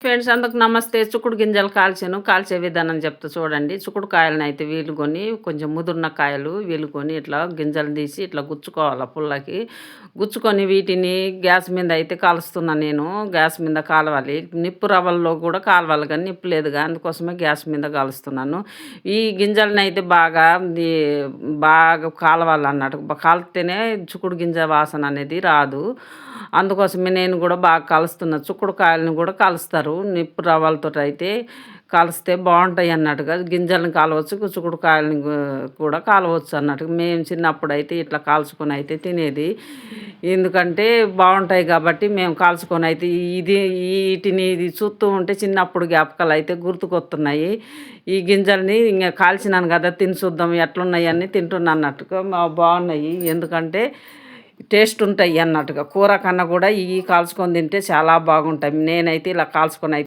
Friends అందరికి నమస్తే. చుక్కుడు గింజలు కాల్చాను. కాల్చే విధానం చెప్తా చూడండి. చుక్కుడు కాయలనైతే వీలుకొని కొంచెం ముదిరిన కాయలు వీలుకొని ఇట్లా గింజలు తీసి ఇట్లా గుచ్చుకోవాల పుల్లకి. గుచ్చుకొని వీటిని గ్యాస్ మీద అయితే కాలుస్తున్నా నేను. గ్యాస్ మీద కాలవాలి. నిప్పు రవ్వల్లో కూడా కాలవాలి కానీ నిప్పు లేదుగా అందుకోసమే గ్యాస్ మీద కాలుస్తున్నాను. ఈ గింజలనైతే బాగా కాలవాలన్నట్టు. కాలితేనే చుక్కుడు గింజ వాసన అనేది రాదు. అందుకోసమే నేను కూడా బాగా కలుస్తున్నా. చుక్కుడు కాయలను కూడా కలుస్తారు. నిప్పు రవ్వలతోటైతే కాలిస్తే బావుంటాయి అన్నట్టుగా. గింజలను కాలవచ్చు, చుక్కుడు కాయలను కూడా కాలవచ్చు అన్నట్టుగా. మేము చిన్నప్పుడైతే ఇట్లా కాల్చుకొని అయితే తినేది. ఎందుకంటే బావుంటాయి కాబట్టి మేము కాల్చుకొని అయితే ఇది చూస్తూ ఉంటే చిన్నప్పుడు జ్ఞాపకాలయితే గుర్తుకొస్తున్నాయి. ఈ గింజల్ని ఇంగ కాల్చినాను గదా! తిని చూద్దాం ఎట్లున్నాయని తింటున్నా అన్నట్టుగా బావున్నాయి. ఎందుకంటే టేస్ట్ ఉంటాయి అన్నట్టుగా. కూర కన్నా కూడా ఇయి కాల్చుకొని తింటే చాలా బాగుంటాయి. నేనైతే ఇలా కాల్చుకొని